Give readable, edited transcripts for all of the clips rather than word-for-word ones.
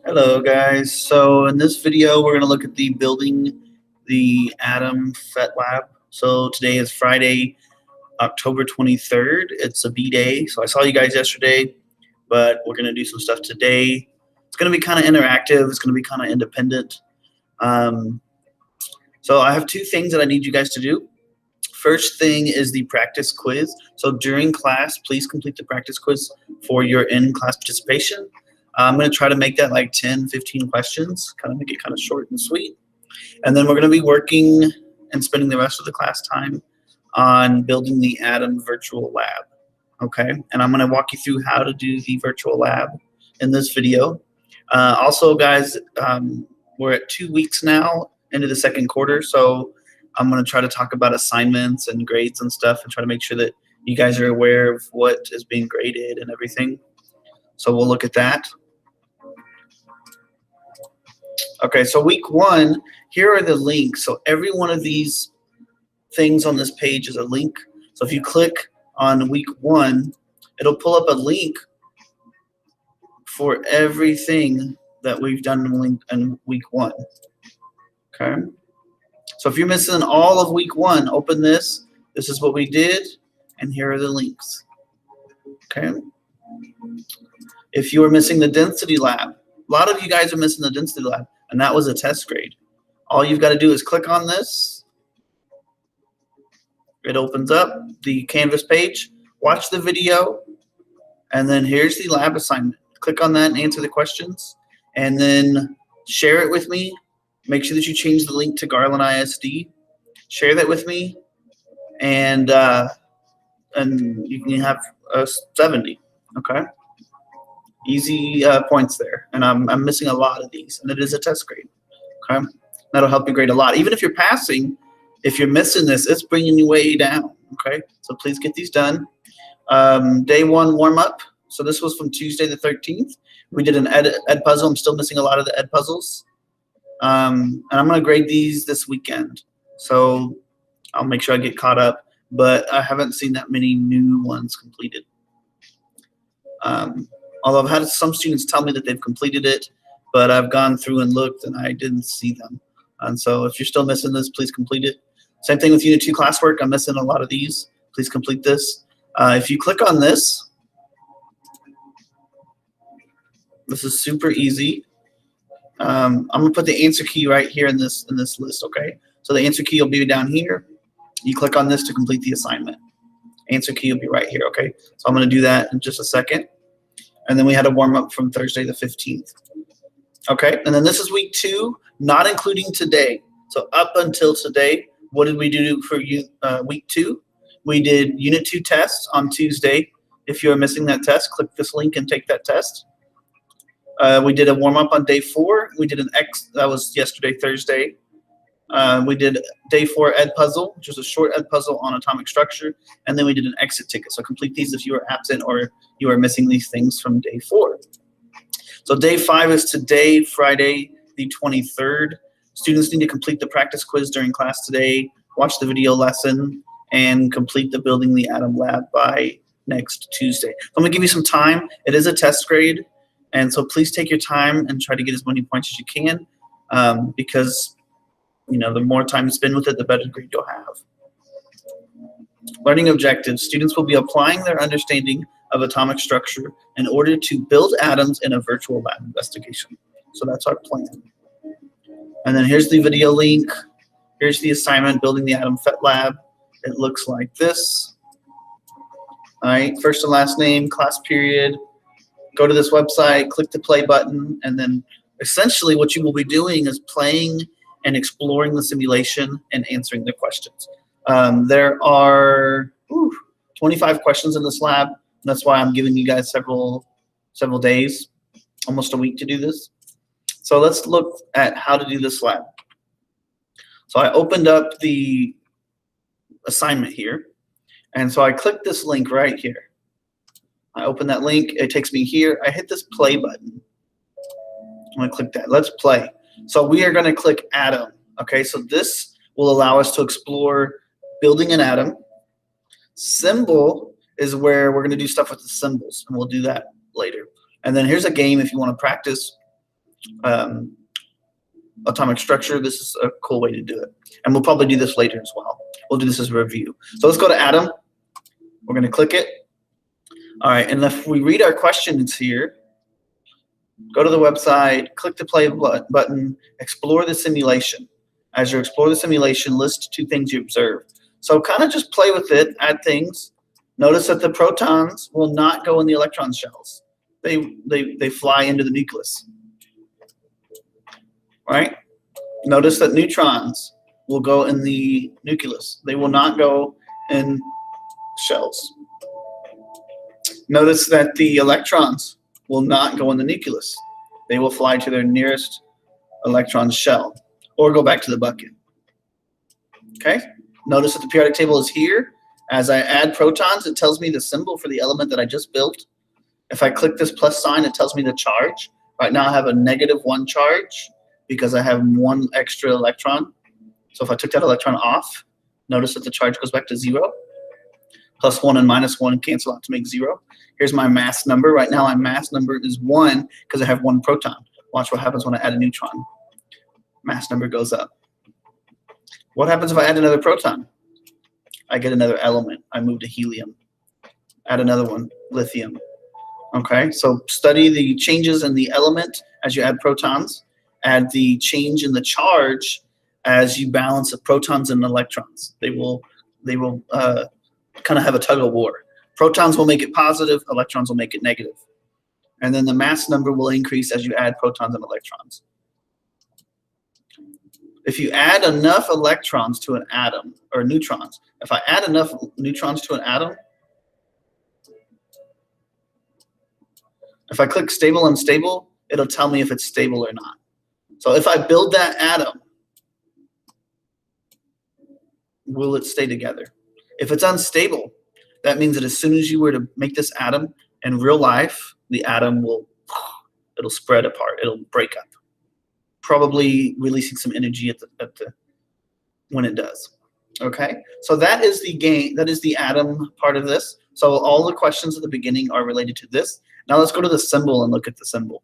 Hello guys, so in this video we're going to look at the building the atom Phet lab. So today is Friday, October 23rd. It's a B-day, so I saw you guys yesterday, but we're going to do some stuff today. It's going to be kind of interactive, it's going to be kind of independent. So I have two things that I need you guys to do. First thing is the practice quiz. So during class, please complete the practice quiz for your in-class participation. I'm going to try to make that like 10, 15 questions, kind of make it kind of short and sweet. And then we're going to be working and spending the rest of the class time on building the Atom virtual lab. Okay, and I'm going to walk you through how to do the virtual lab in this video. Also, guys, we're at 2 weeks now into the second quarter, so I'm going to try to talk about assignments and grades and stuff and try to make sure that you guys are aware of what is being graded and everything. So we'll look at that. Okay, so week one, here are the links. So every one of these things on this page is a link. So if you click on week one, it'll pull up a link for everything that we've done in week one. Okay, so if you're missing all of week one, open this. This is what we did, and here are the links. Okay. If you are missing the density lab, a lot of you guys are missing the density lab, and that was a test grade. All you've got to do is click on this. It opens up the Canvas page. Watch the video, and then here's the lab assignment. Click on that and answer the questions, and then share it with me. Make sure that you change the link to Garland ISD. Share that with me, and you can have a 70. Okay. Easy points there, and I'm missing a lot of these, and it is a test grade. Okay, that'll help you grade a lot. Even if you're passing, if you're missing this, it's bringing you way down. Okay, so please get these done. Day one warm up. So this was from Tuesday the 13th. We did an ed puzzle. I'm still missing a lot of the ed puzzles, and I'm gonna grade these this weekend. So I'll make sure I get caught up. But I haven't seen that many new ones completed. Although I've had some students tell me that they've completed it, but I've gone through and looked and I didn't see them. And so if you're still missing this, please complete it. Same thing with Unit 2 classwork. I'm missing a lot of these. Please complete this. If you click on this, this is super easy. I'm gonna put the answer key right here in this list, okay? So the answer key will be down here. You click on this to complete the assignment. Answer key will be right here, okay? So I'm gonna do that in just a second. And then we had a warm up from Thursday the 15th. Okay, and then this is week two, not including today. So up until today, what did we do for week two? We did Unit 2 tests on Tuesday. If you're missing that test, click this link and take that test. We did a warm up on day 4. We did that was yesterday, Thursday. We did day 4 ed puzzle, which was a short ed puzzle on atomic structure, and then we did an exit ticket. So complete these if you are absent or you are missing these things from day 4. So day 5 is today, Friday the 23rd. Students need to complete the practice quiz during class today, watch the video lesson, and complete the building the atom lab by next Tuesday. So I'm gonna give you some time. It is a test grade, and so please take your time and try to get as many points as you can, because the more time you spend with it, the better grade you'll have. Learning objectives. Students will be applying their understanding of atomic structure in order to build atoms in a virtual lab investigation. So that's our plan. And then here's the video link. Here's the assignment, building the atom Phet lab. It looks like this. All right, first and last name, class period. Go to this website, click the play button, and then essentially what you will be doing is playing and exploring the simulation and answering the questions. There are 25 questions in this lab. That's why I'm giving you guys several days, almost a week to do this. So let's look at how to do this lab. So I opened up the assignment here, and so I clicked this link right here. I open that link, it takes me here. I hit this play button. I'm gonna click that. Let's play. So we are going to click atom. Okay, so this will allow us to explore building an atom. Symbol is where we're going to do stuff with the symbols, and we'll do that later. And then here's a game if you want to practice. atomic structure, this is a cool way to do it. And we'll probably do this later as well. We'll do this as a review. So let's go to atom. We're going to click it. All right, and if we read our questions here, go to the website, click the play button, explore the simulation. As you explore the simulation, list 2 things you observe. So kind of just play with it, add things. Notice that the protons will not go in the electron shells. They fly into the nucleus. Right? Notice that neutrons will go in the nucleus. They will not go in shells. Notice that the electrons will not go in the nucleus. They will fly to their nearest electron shell or go back to the bucket. Okay? Notice that the periodic table is here. As I add protons, it tells me the symbol for the element that I just built. If I click this plus sign, it tells me the charge. Right now I have a -1 charge because I have 1 extra electron. So if I took that electron off, notice that the charge goes back to 0. +1 and -1 cancel out to make 0. Here's my mass number. Right now my mass number is 1 because I have 1 proton. Watch what happens when I add a neutron. Mass number goes up. What happens if I add another proton? I get another element. I move to helium. Add another one, lithium. Okay, so study the changes in the element as you add protons. Add the change in the charge as you balance the protons and electrons. They will kind of have a tug of war. Protons will make it positive, electrons will make it negative. And then the mass number will increase as you add protons and electrons. If you add enough electrons to an atom, or neutrons, if I add enough neutrons to an atom, if I click stable and unstable, it'll tell me if it's stable or not. So if I build that atom, will it stay together? If it's unstable, that means that as soon as you were to make this atom in real life, the atom it'll spread apart, it'll break up, probably releasing some energy when it does. Okay, so that is the atom part of this. So all the questions at the beginning are related to this. Now let's go to the symbol and look at the symbol.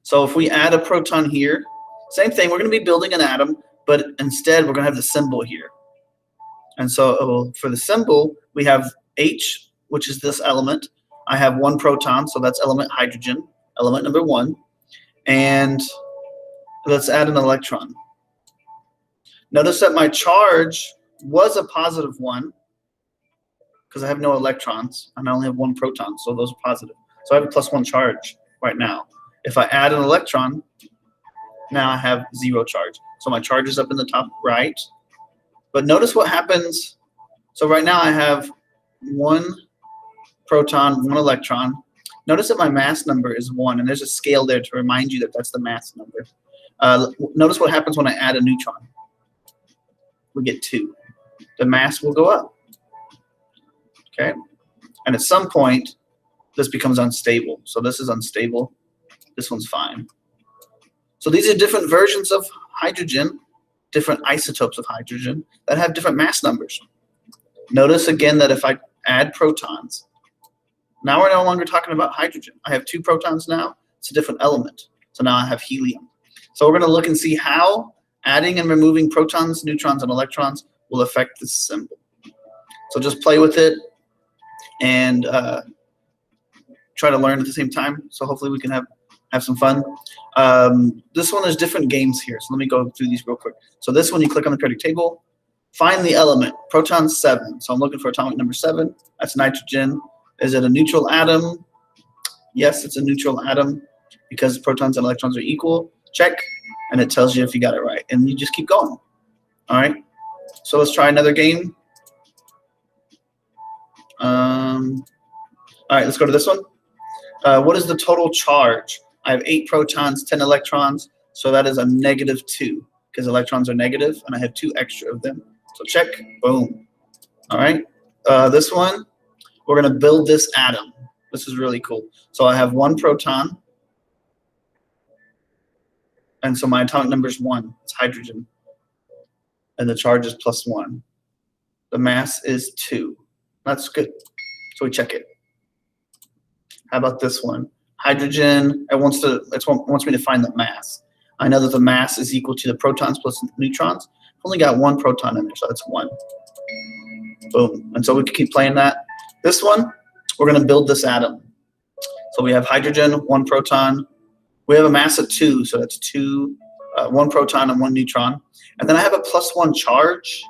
So if we add a proton here, same thing, we're going to be building an atom, but instead we're going to have the symbol here. And so for the symbol, we have H, which is this element. I have 1 proton, so that's element hydrogen, element number 1. And let's add an electron. Notice that my charge was a +1 because I have no electrons and I only have 1 proton, so those are positive. So I have a +1 charge right now. If I add an electron, now I have 0 charge. So my charge is up in the top right. But notice what happens. So right now I have 1 proton, 1 electron. Notice that my mass number is 1, and there's a scale there to remind you that that's the mass number. Notice what happens when I add a neutron. We get 2. The mass will go up. Okay? And at some point, this becomes unstable. So this is unstable. This one's fine. So these are different versions of hydrogen, different isotopes of hydrogen that have different mass numbers. Notice again that if I add protons, now we're no longer talking about hydrogen. I have 2 protons now. It's a different element. So now I have helium. So we're going to look and see how adding and removing protons, neutrons, and electrons will affect this symbol. So just play with it and try to learn at the same time. So hopefully we can have some fun. This one, there's different games here. So let me go through these real quick. So this one, you click on the periodic table, find the element, proton 7. So I'm looking for atomic number 7. That's nitrogen. Is it a neutral atom? Yes, it's a neutral atom because protons and electrons are equal. Check, and it tells you if you got it right. And you just keep going. All right. So let's try another game. All right, let's go to this one. What is the total charge? I have 8 protons, 10 electrons, so that is a -2 because electrons are negative, and I have 2 extra of them. So check, boom. All right, this one, we're going to build this atom. This is really cool. So I have 1 proton, and so my atomic number is 1. It's hydrogen, and the charge is +1. The mass is 2. That's good. So we check it. How about this one? hydrogen, it wants me to find the mass. I know that the mass is equal to the protons plus neutrons. I've only got one proton in there, so that's 1. Boom. And so we can keep playing that. This one, we're going to build this atom. So we have hydrogen, 1 proton. We have a mass of 2, so that's 1 proton and 1 neutron. And then I have a +1 charge,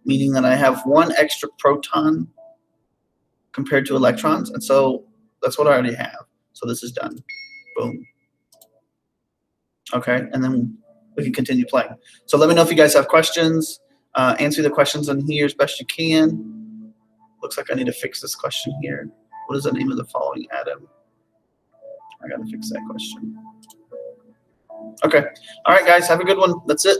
meaning that I have 1 extra proton compared to electrons. And so that's what I already have. So this is done. Boom. Okay, and then we can continue playing. So let me know if you guys have questions. Answer the questions in here as best you can. Looks like I need to fix this question here. What is the name of the following atom? I gotta fix that question. Okay. All right, guys, have a good one. That's it.